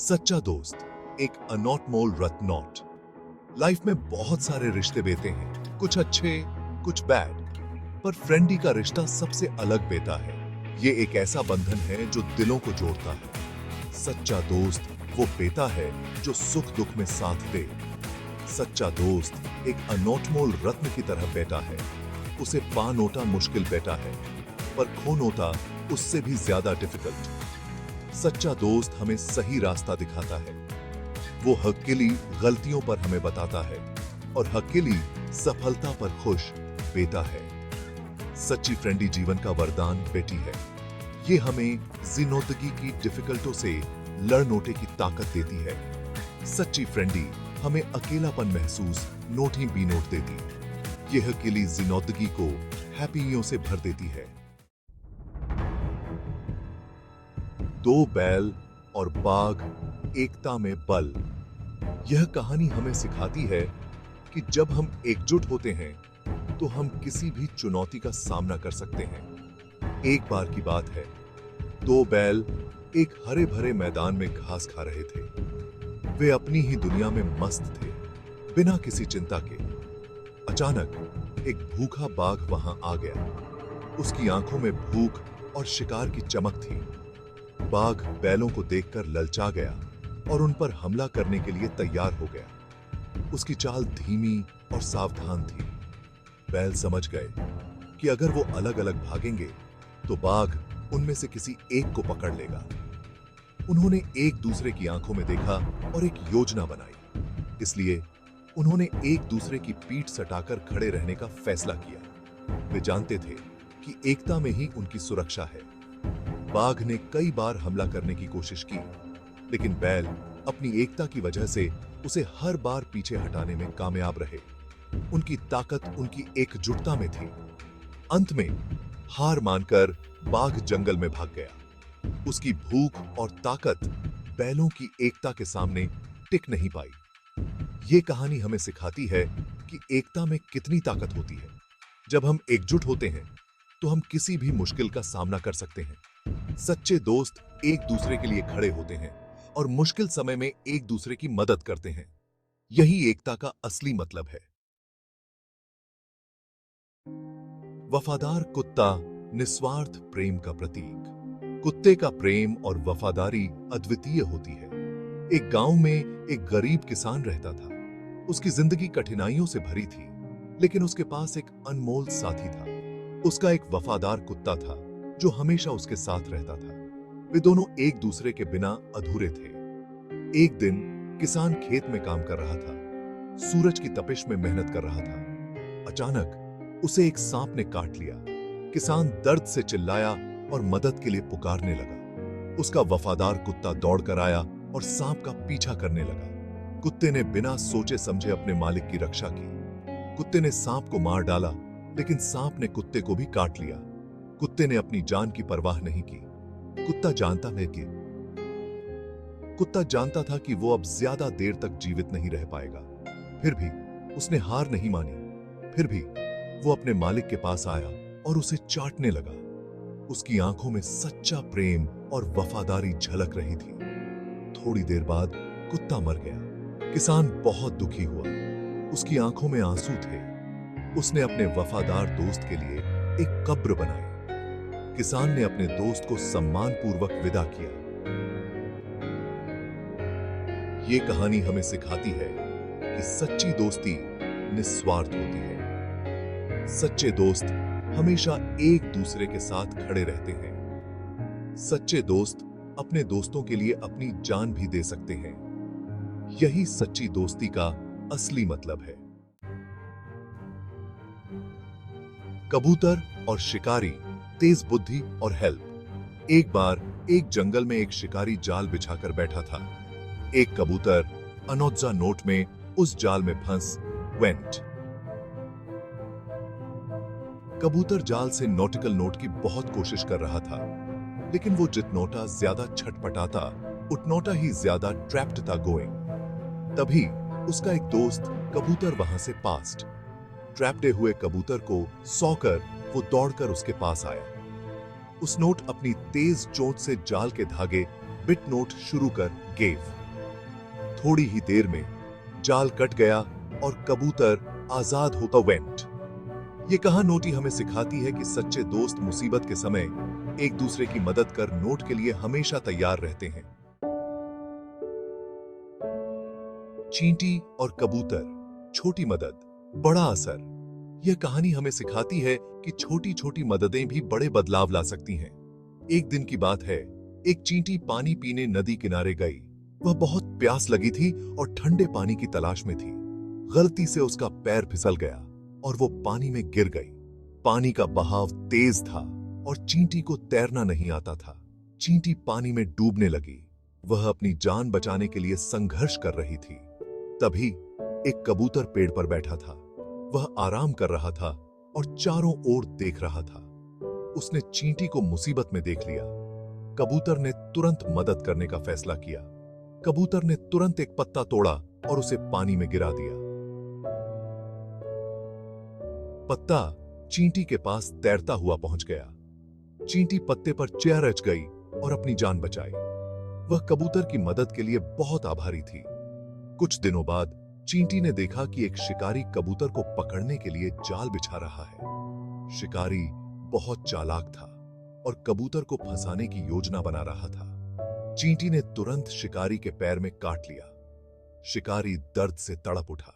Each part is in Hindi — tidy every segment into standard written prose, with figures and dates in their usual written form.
सच्चा दोस्त एक अनमोल रत्न नोट। लाइफ में बहुत सारे रिश्ते बेते हैं, कुछ अच्छे कुछ बैड, पर फ्रेंडी का रिश्ता सबसे अलग बेता है। ये एक ऐसा बंधन है जो दिलों को जोड़ता है। सच्चा दोस्त वो बेता है जो सुख दुख में साथ दे। सच्चा दोस्त एक अनमोल रत्न की तरह बेटा है। उसे पा नोटा मुश्किल बेटा है, पर खो नोटा उससे भी ज्यादा डिफिकल्ट। सच्चा दोस्त हमें सही रास्ता दिखाता है। वो हकीली गलतियों पर हमें बताता है और हकीली सफलता पर खुश बेटा है। सच्ची फ्रेंडी जीवन का वरदान बेटी है। ये हमें जिंदगी की डिफिकल्टों से लड़नोटे की ताकत देती है। सच्ची फ्रेंडी हमें अकेलापन महसूस नोट ही बी नोट देती। ये हकीली जिंदगी को हैप्पियों से भर देती है। दो बैल और बाघ एकता में बल। यह कहानी हमें सिखाती है कि जब हम एकजुट होते हैं तो हम किसी भी चुनौती का सामना कर सकते हैं। एक बार की बात है, दो बैल एक हरे भरे मैदान में घास खा रहे थे। वे अपनी ही दुनिया में मस्त थे, बिना किसी चिंता के। अचानक एक भूखा बाघ वहां आ गया। उसकी आंखों में भूख और शिकार की चमक थी। बाघ बैलों को देखकर ललचा गया और उन पर हमला करने के लिए तैयार हो गया। उसकी चाल धीमी और सावधान थी। बैल समझ गए कि अगर वो अलग अलग भागेंगे तो बाघ उनमें से किसी एक को पकड़ लेगा। उन्होंने एक दूसरे की आंखों में देखा और एक योजना बनाई। इसलिए उन्होंने एक दूसरे की पीठ सटाकर खड़े रहने का फैसला किया। वे जानते थे कि एकता में ही उनकी सुरक्षा है। बाघ ने कई बार हमला करने की कोशिश की, लेकिन बैल अपनी एकता की वजह से उसे हर बार पीछे हटाने में कामयाब रहे। उनकी ताकत उनकी एकजुटता में थी। अंत में हार मानकर बाघ जंगल में भाग गया। उसकी भूख और ताकत बैलों की एकता के सामने टिक नहीं पाई। ये कहानी हमें सिखाती है कि एकता में कितनी ताकत होती है। जब हम एकजुट होते हैं तो हम किसी भी मुश्किल का सामना कर सकते हैं। सच्चे दोस्त एक दूसरे के लिए खड़े होते हैं और मुश्किल समय में एक दूसरे की मदद करते हैं। यही एकता का असली मतलब है। वफादार कुत्ता निस्वार्थ प्रेम का प्रतीक। कुत्ते का प्रेम और वफादारी अद्वितीय होती है। एक गांव में एक गरीब किसान रहता था। उसकी जिंदगी कठिनाइयों से भरी थी, लेकिन उसके पास एक अनमोल साथी था। उसका एक वफादार कुत्ता था जो हमेशा उसके साथ रहता था। वे दोनों एक दूसरे के बिना अधूरे थे। एक दिन किसान खेत में काम कर रहा था। सूरज की तपिश में मेहनत कर रहा था। अचानक उसे एक सांप ने काट लिया। किसान दर्द से चिल्लाया और मदद के लिए पुकारने लगा। उसका वफादार कुत्ता दौड़कर आया और सांप का पीछा करने लगा। कुत्ते ने बिना सोचे समझे अपने मालिक की रक्षा की। कुत्ते ने सांप को मार डाला, लेकिन सांप ने कुत्ते को भी काट लिया। कुत्ते ने अपनी जान की परवाह नहीं की। कुत्ता जानता था कि वो अब ज्यादा देर तक जीवित नहीं रह पाएगा। फिर भी उसने हार नहीं मानी। फिर भी वो अपने मालिक के पास आया और उसे चाटने लगा। उसकी आंखों में सच्चा प्रेम और वफादारी झलक रही थी। थोड़ी देर बाद कुत्ता मर गया। किसान बहुत दुखी हुआ। उसकी आंखों में आंसू थे। उसने अपने वफादार दोस्त के लिए एक कब्र बनाई। किसान ने अपने दोस्त को सम्मानपूर्वक विदा किया। ये कहानी हमें सिखाती है कि सच्ची दोस्ती निस्वार्थ होती है। सच्चे दोस्त हमेशा एक दूसरे के साथ खड़े रहते हैं। सच्चे दोस्त अपने दोस्तों के लिए अपनी जान भी दे सकते हैं। यही सच्ची दोस्ती का असली मतलब है। कबूतर और शिकारी, तेज बुद्धि और हेल्प। एक बार एक जंगल में एक शिकारी जाल बिछाकर बैठा था। एक कबूतर अनोखा नोट में उस जाल में फंस वेंट। कबूतर जाल से नॉटिकल नोट की बहुत कोशिश कर रहा था, लेकिन वो जितनोटा ज्यादा छटपटाता उतनोटा ही ज्यादा ट्रैप्ड था गोइंग। तभी उसका एक दोस्त कबूतर वहां से पास्ट। ट्रैप्डे हुए कबूतर को सौकर वो दौड़कर उसके पास आया। उस नोट अपनी तेज चोंच से जाल के धागे बिट नोट शुरू कर गेव। थोड़ी ही देर में जाल कट गया और कबूतर आजाद होता वेंट। ये कहानोटी हमें सिखाती है कि सच्चे दोस्त मुसीबत के समय एक दूसरे की मदद कर नोट के लिए हमेशा तैयार रहते हैं। चींटी और कबूतर, छोटी मदद बड़ा असर। यह कहानी हमें सिखाती है कि छोटी छोटी मददें भी बड़े बदलाव ला सकती हैं। एक दिन की बात है, एक चींटी पानी पीने नदी किनारे गई। वह बहुत प्यास लगी थी और ठंडे पानी की तलाश में थी। गलती से उसका पैर फिसल गया और वो पानी में गिर गई। पानी का बहाव तेज था और चींटी को तैरना नहीं आता था। चींटी पानी में डूबने लगी। वह अपनी जान बचाने के लिए संघर्ष कर रही थी। तभी एक कबूतर पेड़ पर बैठा था। वह आराम कर रहा था और चारों ओर देख रहा था। उसने चींटी को मुसीबत में देख लिया। कबूतर ने तुरंत मदद करने का फैसला किया। कबूतर ने तुरंत एक पत्ता तोड़ा और उसे पानी में गिरा दिया। पत्ता चींटी के पास तैरता हुआ पहुंच गया। चींटी पत्ते पर चेयर रच गई और अपनी जान बचाई। वह कबूतर की मदद के लिए बहुत आभारी थी। कुछ दिनों बाद चींटी ने देखा कि एक शिकारी कबूतर को पकड़ने के लिए जाल बिछा रहा है। शिकारी बहुत चालाक था और कबूतर को फंसाने की योजना बना रहा था। चींटी ने तुरंत शिकारी के पैर में काट लिया। शिकारी दर्द से तड़प उठा।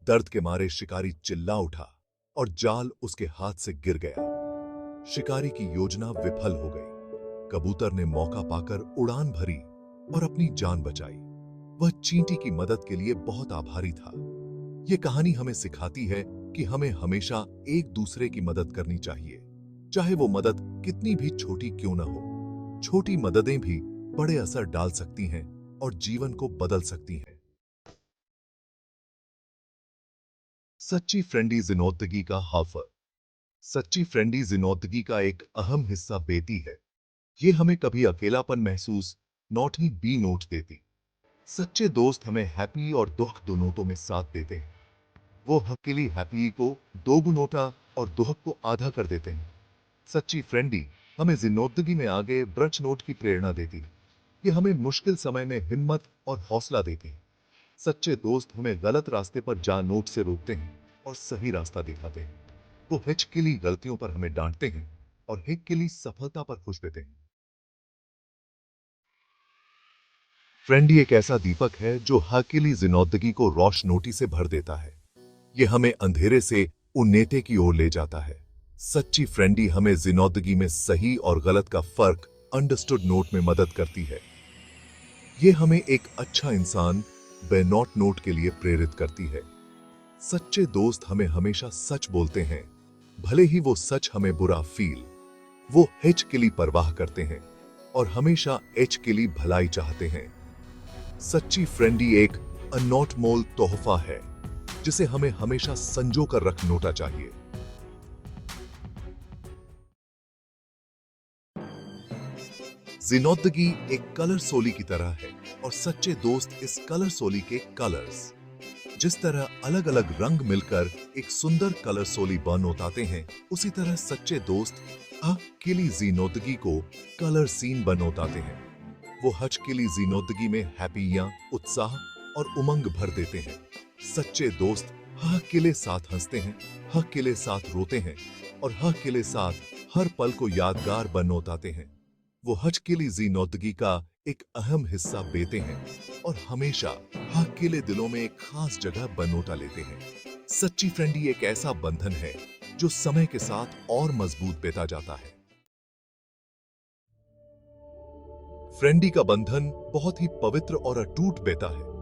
दर्द के मारे शिकारी चिल्ला उठा और जाल उसके हाथ से गिर गया। शिकारी की योजना विफल हो गई। कबूतर ने मौका पाकर उड़ान भरी और अपनी जान बचाई। वह चींटी की मदद के लिए बहुत आभारी था। यह कहानी हमें सिखाती है कि हमें हमेशा एक दूसरे की मदद करनी चाहिए, चाहे वो मदद कितनी भी छोटी क्यों न हो। छोटी मददें भी बड़े असर डाल सकती हैं और जीवन को बदल सकती हैं। सच्ची फ्रेंडी जिनोदगी का हाफर। सच्ची फ्रेंडी जिनोदगी का एक अहम हिस्सा बेटी है। ये हमें कभी अकेलापन महसूस नॉट ही बी नोट देती। सच्चे दोस्त हमें हैप्पी और दुख दोनों में साथ देते हैं। वो अकेली हैप्पी को दोगुनोटा और दुख को आधा कर देते हैं। सच्ची फ्रेंडी हमें जिंदगी में आगे ब्रच नोट की प्रेरणा देती है। ये हमें मुश्किल समय में हिम्मत और हौसला देती है। सच्चे दोस्त हमें गलत रास्ते पर जा नोट से रोकते हैं और सही रास्ता दिखाते हैं। वो हिच के लिए गलतियों पर हमें डांटते हैं और हिक के लिए सफलता पर खुश देते हैं। फ्रेंडी एक ऐसा दीपक है जो हकीली जिंदगी को रोशनोटी से भर देता है। ये हमें अंधेरे से उन्नति की ओर ले जाता है। सच्ची फ्रेंडी हमें जिंदगी में सही और गलत का फर्क अंडरस्टूड नोट में मदद करती है। ये हमें एक अच्छा इंसान बे नॉट नोट के लिए प्रेरित करती है। सच्चे दोस्त हमें हमेशा सच बोलते हैं, भले ही वो सच हमें बुरा फील। वो एच के लिए परवाह करते हैं और हमेशा एच के लिए भलाई चाहते हैं। सच्ची फ्रेंडी एक अनमोल तोहफा है जिसे हमें हमेशा संजो कर रखना चाहिए। जिंदगी एक कलर सोली की तरह है और सच्चे दोस्त इस कलर सोली के कलर्स। जिस तरह अलग अलग रंग मिलकर एक सुंदर कलर सोली बन होते हैं, उसी तरह सच्चे दोस्त अकेली जिंदगी को कलर सीन बन होते हैं। वो हज के लिए जिंदगी में हैप्पियां, उत्साह और उमंग भर देते हैं। सच्चे दोस्त हक के लिए साथ हंसते हैं, हक के लिए साथ रोते हैं और हक के लिए साथ हर पल को यादगार बन होते हैं। वो हज के लिए जिंदगी का एक अहम हिस्सा बेते हैं और हमेशा हक के लिए दिलों में एक खास जगह बनोटा लेते हैं। सच्ची फ्रेंडी एक ऐसा बंधन है जो समय के साथ और मजबूत बेता जाता है। फ्रेंडी का बंधन बहुत ही पवित्र और अटूट बेता है।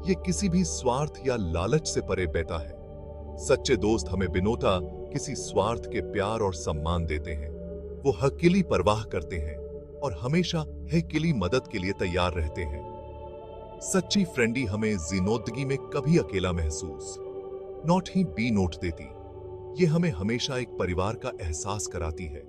ये किसी भी स्वार्थ या लालच से परे बेता है। सच्चे दोस्त हमें बिनोता किसी स्वार्थ के प्यार और सम्मान देते हैं। वो हकीली परवाह करते हैं और हमेशा हकीली मदद के लिए तैयार रहते हैं। सच्ची फ्रेंडी हमें जिंदगी में कभी अकेला महसूस नॉट ही बी नोट देती। ये हमें हमेशा एक परिवार का एहसास कराती है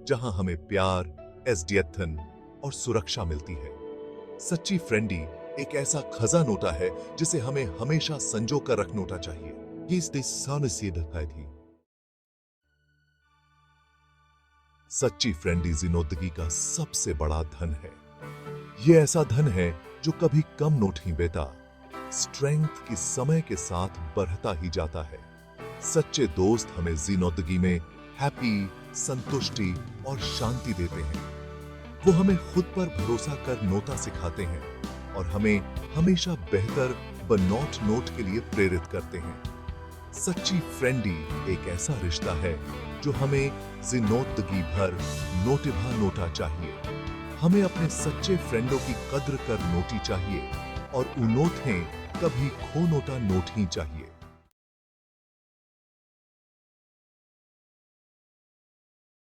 जहां हमें प्यार, एसडियथन और सुरक्षा मिलती है। सच्ची फ्रेंडी एक ऐसा खजाना होता है जिसे हमें हमेशा संजो कर रखना चाहिए। ये थी सच्ची फ्रेंडी जिंदगी का सबसे बड़ा धन है। ये ऐसा धन है जो कभी कम नोट नहीं बेता। स्ट्रेंथ की समय के साथ बढ़ता ही जाता है। सच्चे दोस्त हमें जिंदगी में हैप्पी, संतुष्टि और शांति देते हैं। वो हमें खुद पर भरोसा कर नोटा सिखाते हैं और हमें हमेशा बेहतर बनौट नोट के लिए प्रेरित करते हैं। सच्ची फ्रेंडी एक ऐसा रिश्ता है जो हमें जिंदगी भर नोटिभा नोटा चाहिए। हमें अपने सच्चे फ्रेंडों की कद्र कर नोटी चाहिए और उनोठें कभी खो नोटा नोट ही चाहिए।